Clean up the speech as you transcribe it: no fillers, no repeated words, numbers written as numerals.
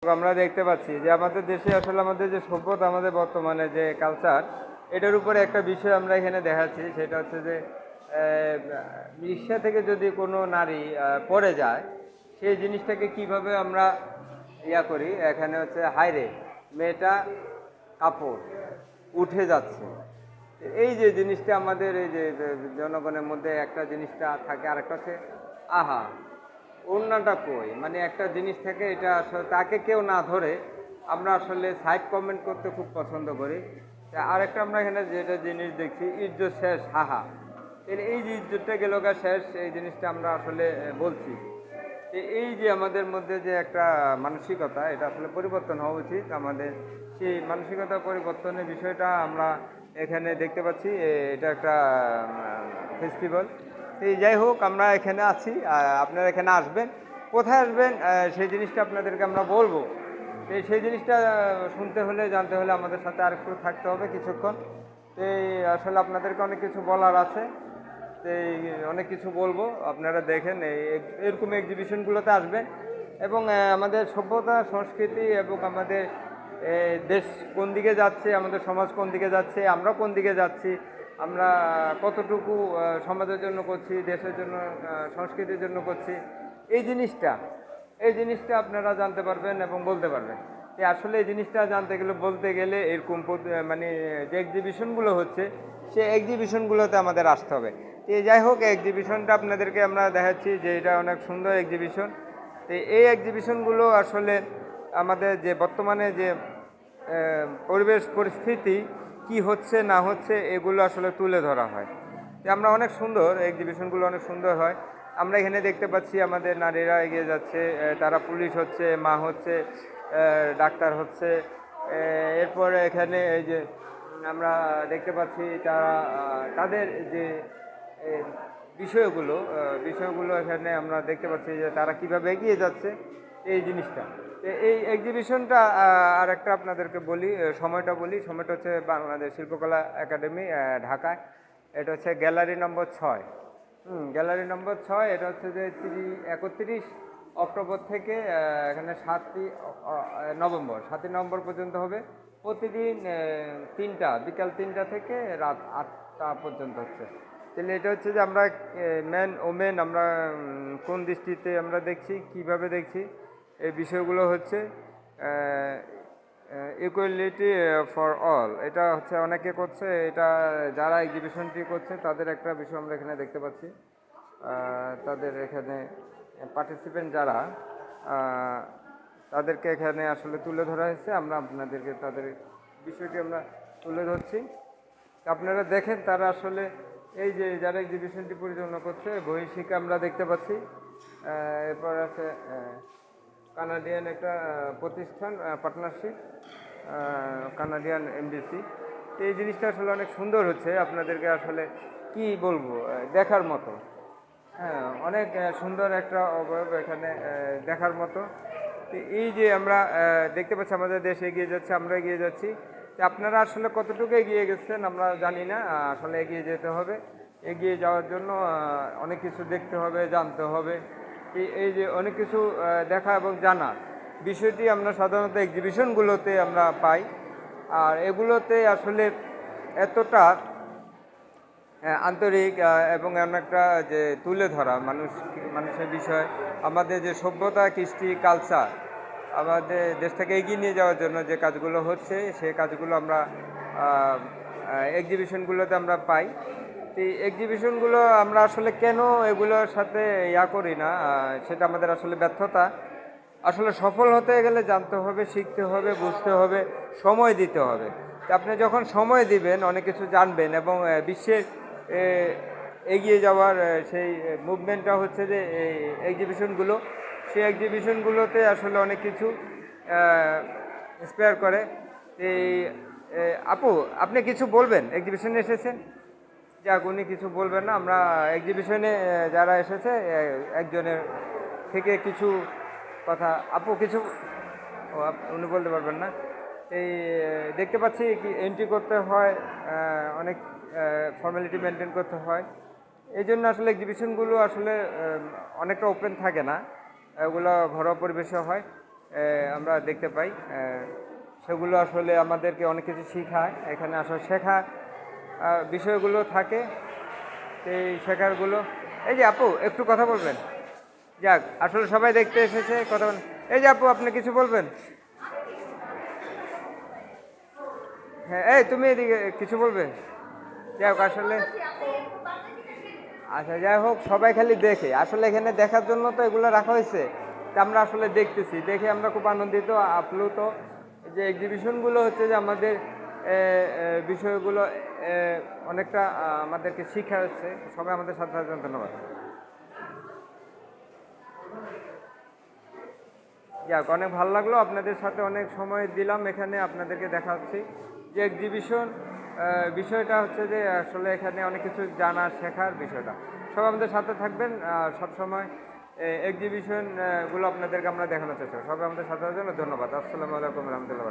আমরা দেখতে পাচ্ছি যে আমাদের দেশে আসলে আমাদের যে সভ্যতা, আমাদের বর্তমানে যে কালচার, এটার উপরে একটা বিষয় আমরা এখানে দেখাচ্ছি। সেটা হচ্ছে যে রিক্সা থেকে যদি কোনো নারী পড়ে যায়, সেই জিনিসটাকে কিভাবে আমরা করি। এখানে হচ্ছে হায়রে মেয়েটা কাপড় উঠে যাচ্ছে। এই যে জিনিসটা আমাদের এই যে জনগণের মধ্যে একটা জিনিসটা থাকে, আরেকটা হচ্ছে আহা ওড়নাটা কই, মানে একটা জিনিস থেকে এটা আসলে তাকে কেউ না ধরে আমরা আসলে সাইড কমেন্ট করতে খুব পছন্দ করি। আরেকটা আমরা এখানে যেটা জিনিস দেখছি, ইজ্জত শেষ হাহা। এই যে ইজ্জতটা গেল গা শেষ, এই জিনিসটা আমরা আসলে বলছি। এই যে আমাদের মধ্যে যে একটা মানসিকতা, এটা আসলে পরিবর্তন হওয়া উচিত আমাদের। সেই মানসিকতা পরিবর্তনের বিষয়টা আমরা এখানে দেখতে পাচ্ছি। এটা একটা ফেস্টিভ্যাল। এই যাই হোক, আমরা এখানে আছি, আপনারা এখানে আসবেন। কোথায় আসবেন সেই জিনিসটা আপনাদেরকে আমরা বলবো। সেই জিনিসটা শুনতে হলে, জানতে হলে আমাদের সাথে আর একটু থাকতে হবে কিছুক্ষণ। এই আসলে আপনাদেরকে অনেক কিছু বলার আছে। এই অনেক কিছু বলবো, আপনারা দেখেন এরকম এক্সিবিশনগুলোতে আসবেন। এবং আমাদের সভ্যতা, সংস্কৃতি এবং আমাদের দেশ কোন দিকে যাচ্ছে, আমাদের সমাজ কোন দিকে যাচ্ছে, আমরা কোন দিকে যাচ্ছি, আমরা কতটুকু সমাজের জন্য করছি, দেশের জন্য, সংস্কৃতির জন্য করছি, এই জিনিসটা আপনারা জানতে পারবেন এবং বলতে পারবেন। যে আসলে এই জিনিসটা জানতে গেলে, বলতে গেলে এরকম মানে যে এক্সিবিশনগুলো হচ্ছে, সেই এক্সিবিশনগুলোতে আমাদের আসতে হবে। তো যাই হোক, এক্সিবিশনটা আপনাদেরকে আমরা দেখাচ্ছি যে এটা অনেক সুন্দর এক্সিবিশন। তো এই এক্সিবিশনগুলো আসলে আমাদের যে বর্তমানে যে পরিবেশ পরিস্থিতি কি হচ্ছে না হচ্ছে, এগুলো আসলে তুলে ধরা হয়। যে আমরা অনেক সুন্দর এক্সিবিশনগুলো, অনেক সুন্দর হয়। আমরা এখানে দেখতে পাচ্ছি আমাদের নারীরা এগিয়ে যাচ্ছে, তারা পুলিশ হচ্ছে, মা হচ্ছে, ডাক্তার হচ্ছে। এরপরে এখানে এই যে আমরা দেখতে পাচ্ছি তারা তাদের যে বিষয়গুলো এখানে আমরা দেখতে পাচ্ছি যে তারা কিভাবে এগিয়ে যাচ্ছে এই জিনিসটা। এই এক্সিবিশনটা আর একটা আপনাদেরকে বলি, সময়টা হচ্ছে বাংলাদেশ শিল্পকলা একাডেমি, ঢাকায়। এটা হচ্ছে গ্যালারি নম্বর 6। গ্যালারি নম্বর 6। এটা হচ্ছে যে 31 অক্টোবর থেকে এখানে 7ই নভেম্বর পর্যন্ত হবে। প্রতিদিন বিকাল 3টা থেকে রাত 8টা পর্যন্ত হচ্ছে। তাহলে এটা হচ্ছে যে আমরা ম্যান ওমেন আমরা কোন দৃষ্টিতে আমরা দেখছি, কিভাবে দেখছি, এই বিষয়গুলো হচ্ছে ইকুয়ালিটি ফর অল। এটা হচ্ছে অনেকে করছে, এটা যারা এক্সিবিশনটি করছে তাদের একটা বিষয় আমরা এখানে দেখতে পাচ্ছি। তাদের এখানে পার্টিসিপেন্ট যারা, তাদেরকে এখানে আসলে তুলে ধরা হয়েছে। আমরা আপনাদেরকে তাদের বিষয়টি আমরা তুলে ধরছি। আপনারা দেখেন তারা আসলে এই যে যারা এক্সিবিশনটি পরিচালনা করছে, বহির্শিক্ষা আমরা দেখতে পাচ্ছি। এরপর আছে কানাডিয়ান একটা প্রতিষ্ঠান, পার্টনারশিপ, কানাডিয়ান এমবিসি। এই জিনিসটা আসলে অনেক সুন্দর হচ্ছে। আপনাদেরকে আসলে কি বলবো, দেখার মতো। হ্যাঁ, অনেক সুন্দর একটা অবয়ব এখানে দেখার মতো। তো এই যে আমরা দেখতে পাচ্ছি আমাদের দেশ এগিয়ে যাচ্ছে, আমরা এগিয়ে যাচ্ছি। আপনারা আসলে কতটুকু এগিয়ে গেছেন আমরা জানি না। আসলে এগিয়ে যেতে হবে। এগিয়ে যাওয়ার জন্য অনেক কিছু দেখতে হবে, জানতে হবে। এই যে অনেক কিছু দেখা এবং জানা বিষয়টি আমরা সাধারণত এক্সিবিশনগুলোতে আমরা পাই। আর এগুলোতে আসলে এতটা আন্তরিক এবং অনেকটা যে তুলে ধরা মানুষের বিষয়, আমাদের যে সভ্যতা, কৃষ্টি, কালচার, আমাদের দেশটাকে এগিয়ে নিয়ে যাওয়ার জন্য যে কাজগুলো হচ্ছে, সেই কাজগুলো আমরা এক্সিবিশনগুলোতে আমরা পাই। এই এক্সিবিশনগুলো আমরা আসলে কেন এগুলোর সাথে করি না, সেটা আমাদের আসলে ব্যর্থতা। আসলে সফল হতে গেলে জানতে হবে, শিখতে হবে, বুঝতে হবে, সময় দিতে হবে। আপনি যখন সময় দিবেন, অনেক কিছু জানবেন এবং বিশ্বের এগিয়ে যাওয়ার সেই মুভমেন্টটা হচ্ছে যে এই এক্সিবিশনগুলো। সেই এক্সিবিশনগুলোতে আসলে অনেক কিছু ইন্সপায়ার করে। এই আপু, আপনি কিছু বলবেন? এক্সিবিশনে এসেছেন, যাক উনি কিছু বলবেন না। আমরা এক্সিবিশনে যারা এসেছে একজনের থেকে কিছু কথা, আপু কিছু, উনি বলতে পারবেন না। এই দেখতে পাচ্ছি কি এন্ট্রি করতে হয়, অনেক ফর্মালিটি মেনটেন করতে হয়। এই জন্য আসলে এক্সিবিশনগুলো আসলে অনেকটা ওপেন থাকে না, এগুলো ঘরোয়া পরিবেশে হয়। আমরা দেখতে পাই, সেগুলো আসলে আমাদেরকে অনেক কিছু শেখায়। এখানে আসলে শেখা বিষয়গুলো থাকে, এই শেখারগুলো। এই যে আপু একটু কথা বলবেন, যাক আসলে সবাই দেখতে এসেছে কথা বলেন। এই যে আপু আপনি কিছু বলবেন? হ্যাঁ, এই তুমি এদিকে কিছু বলবে? যাই হোক আসলে, আচ্ছা যাই হোক, সবাই খালি দেখে, আসলে এখানে দেখার জন্য তো এগুলো রাখা হয়েছে। তা আমরা আসলে দেখতেছি, দেখে আমরা খুব আনন্দিত আপ্লুত। যে এক্সিবিশনগুলো হচ্ছে যে আমাদের বিষয়গুলো অনেকটা আমাদেরকে শিক্ষা হচ্ছে। সবাই আমাদের সাথে থাকার জন্য ধন্যবাদ। যাক, অনেক ভালো লাগলো, আপনাদের সাথে অনেক সময় দিলাম এখানে আপনাদেরকে দেখাচ্ছি যে এক্সিবিশন বিষয়টা হচ্ছে যে আসলে এখানে অনেক কিছু জানার শেখার বিষয়টা। সবাই আমাদের সাথে থাকবেন, সবসময় এক্সিবিশন গুলো আপনাদেরকে আমরা দেখানোর চেষ্টা করব। সবাই আমাদের সাথে থাকার জন্য ধন্যবাদ। আসসালামু আলাইকুম রহমতুল্লাহ।